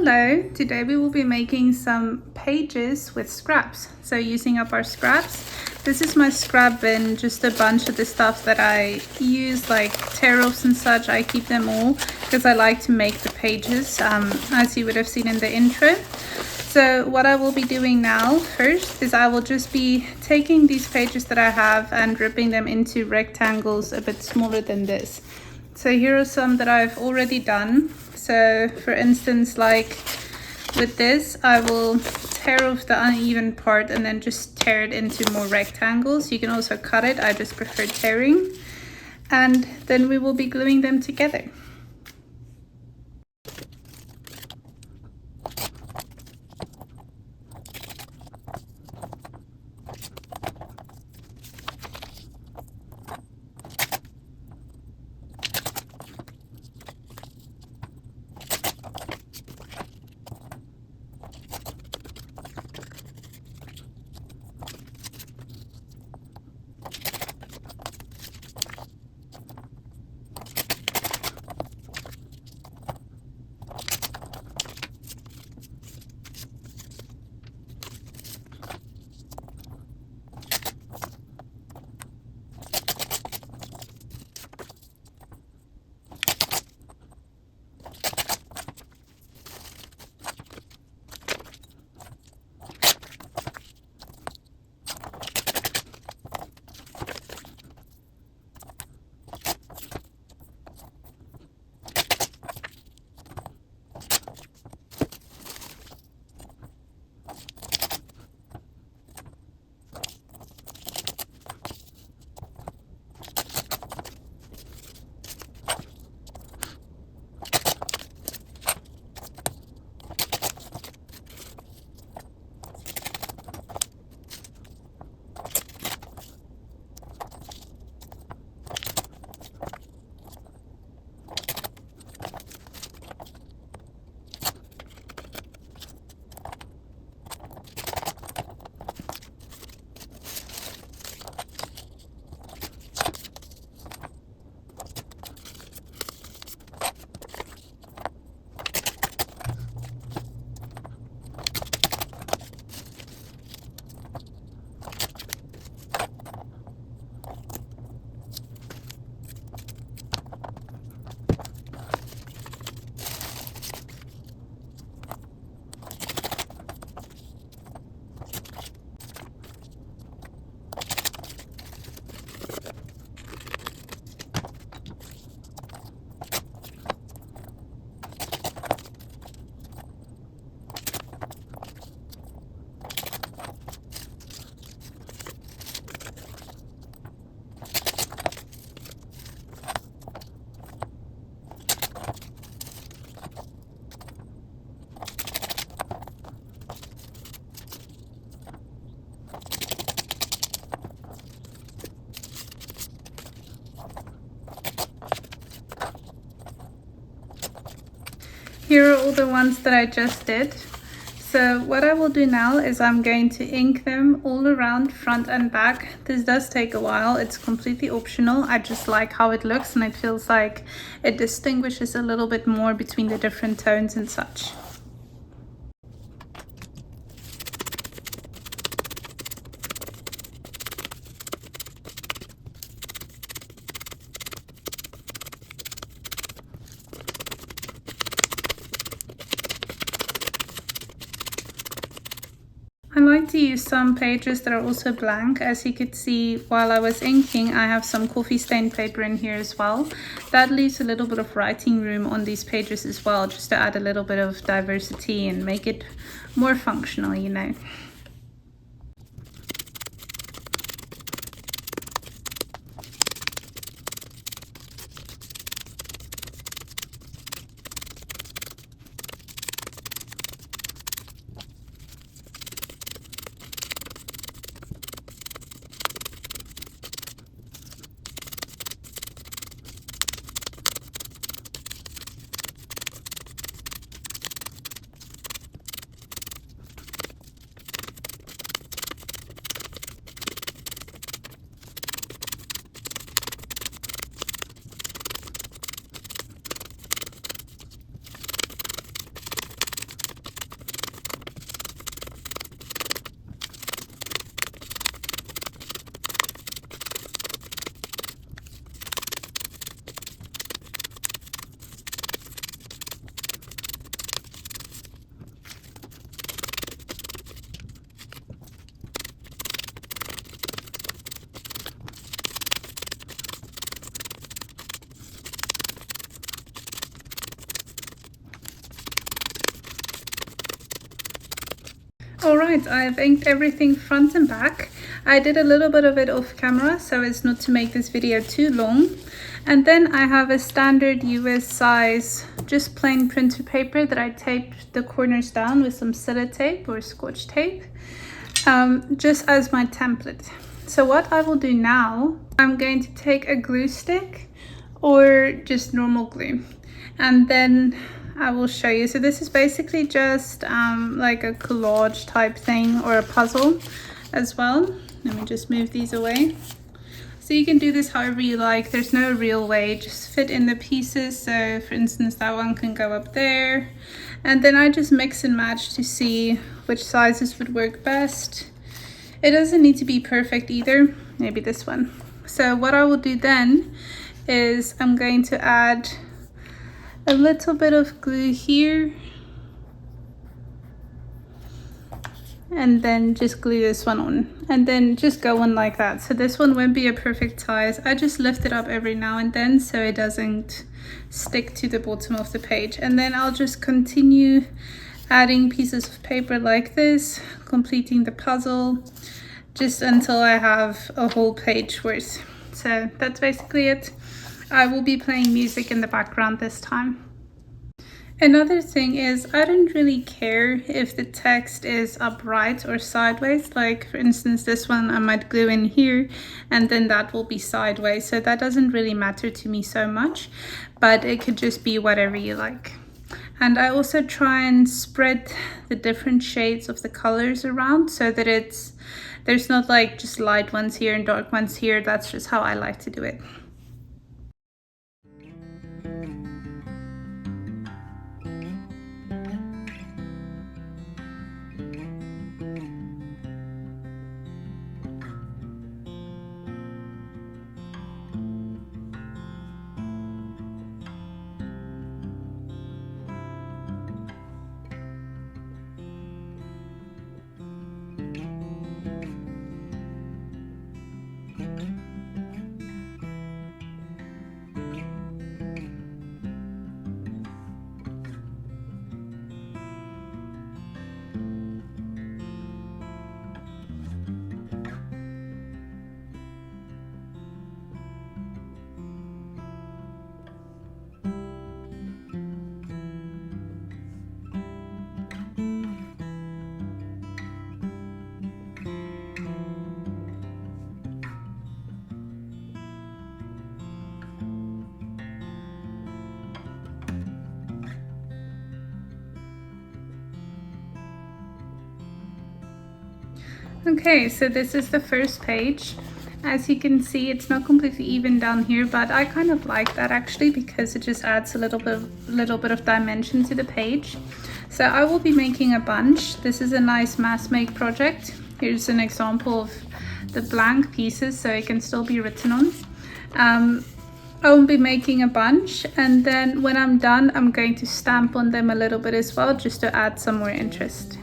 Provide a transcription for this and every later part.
Hello, today we will be making some pages with scraps. So using up our scraps, this is my scrap bin, just a bunch of the stuff that I use like tear-offs and such. I keep them all because I like to make the pages, as you would have seen in the intro. So what I will be doing now first is I will just be taking these pages that I have and ripping them into rectangles a bit smaller than this. So here are some that I've already done. So for instance, like with this, I will tear off the uneven part and then just tear it into more rectangles. You can also cut it, I just prefer tearing. And then we will be gluing them together. Here are all the ones that I just did. So what I will do now is I'm going to ink them all around front and back. This does take a while, it's completely optional. I just like how it looks and it feels like it distinguishes a little bit more between the different tones and such. I like to use some pages that are also blank. As you could see, while I was inking, I have some coffee stained paper in here as well. That leaves a little bit of writing room on these pages as well, just to add a little bit of diversity and make it more functional, you know. Alright, I've inked everything front and back. I did a little bit of it off camera so as not to make this video too long. And then I have a standard US size, just plain printer paper that I taped the corners down with some sellotape or scotch tape, just as my template. So what I will do now, I'm going to take a glue stick or just normal glue, and then I will show you. So this is basically just like a collage type thing or a puzzle as well. Let me just move these away. So you can do this however you like. There's no real way, just fit in the pieces. So for instance, that one can go up there. And then I just mix and match to see which sizes would work best. It doesn't need to be perfect either. Maybe this one. So what I will do then is I'm going to add a little bit of glue here, and then just glue this one on, and then just go on like that. So this one won't be a perfect size. I just lift it up every now and then so it doesn't stick to the bottom of the page, and then I'll just continue adding pieces of paper like this, completing the puzzle just until I have a whole page worth. So that's basically it. I will be playing music in the background this time. Another thing is I don't really care if the text is upright or sideways. Like for instance, this one I might glue in here and then that will be sideways. So that doesn't really matter to me so much, but it could just be whatever you like. And I also try and spread the different shades of the colors around so that there's not like just light ones here and dark ones here. That's just how I like to do it. Okay, so this is the first page. As you can see, it's not completely even down here, but I kind of like that actually because it just adds a little bit of dimension to the page. So I will be making a bunch. This is a nice mass make project. Here's an example of the blank pieces, so it can still be written on. I will be making a bunch, and then when I'm done, I'm going to stamp on them a little bit as well, just to add some more interest.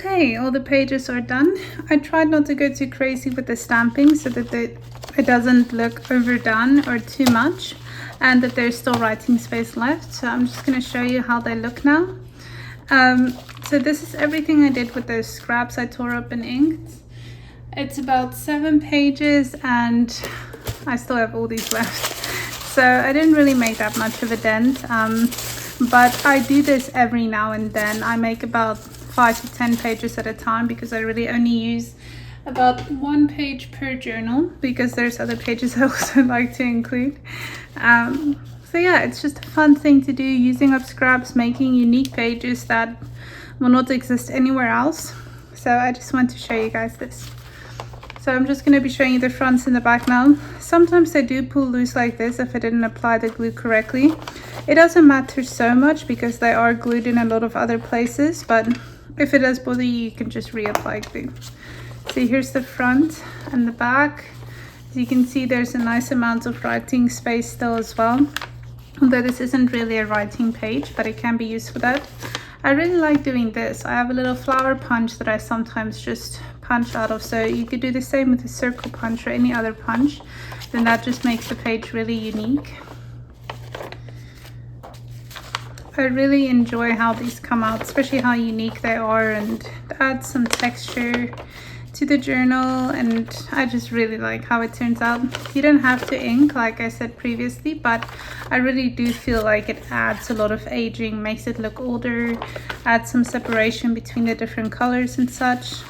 Okay, all the pages are done. I tried not to go too crazy with the stamping so that it doesn't look overdone or too much, and that there's still writing space left. So I'm just going to show you how they look now. So this is everything I did with those scraps I tore up and inked. It's about 7 pages and I still have all these left. So I didn't really make that much of a dent, but I do this every now and then. I make about 5 to 10 pages at a time because I really only use about 1 page per journal because there's other pages I also like to include. So yeah, it's just a fun thing to do, using up scraps, making unique pages that will not exist anywhere else. So I just want to show you guys this. So I'm just going to be showing you the fronts and the back now. Sometimes they do pull loose like this if I didn't apply the glue correctly. It doesn't matter so much because they are glued in a lot of other places, but if it does bother you, you can just reapply glue. So here's the front and the back. As you can see, there's a nice amount of writing space still as well. Although this isn't really a writing page, but it can be used for that. I really like doing this. I have a little flower punch that I sometimes just punch out of. So you could do the same with a circle punch or any other punch. Then that just makes the page really unique. I really enjoy how these come out, especially how unique they are, and add some texture to the journal, and I just really like how it turns out. You don't have to ink like I said previously, but I really do feel like it adds a lot of aging, makes it look older, adds some separation between the different colors and such.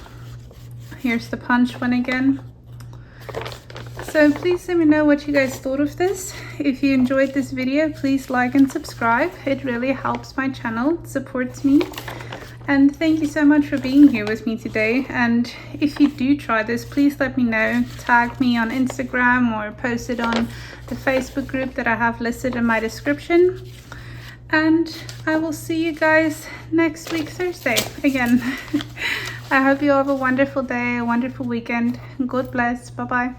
Here's the punch one again. So please let me know what you guys thought of this. If you enjoyed this video, please like and subscribe. It really helps my channel, supports me. And thank you so much for being here with me today. And if you do try this, please let me know. Tag me on Instagram or post it on the Facebook group that I have listed in my description. And I will see you guys next week, Thursday, again. I hope you all have a wonderful day, a wonderful weekend. God bless. Bye-bye.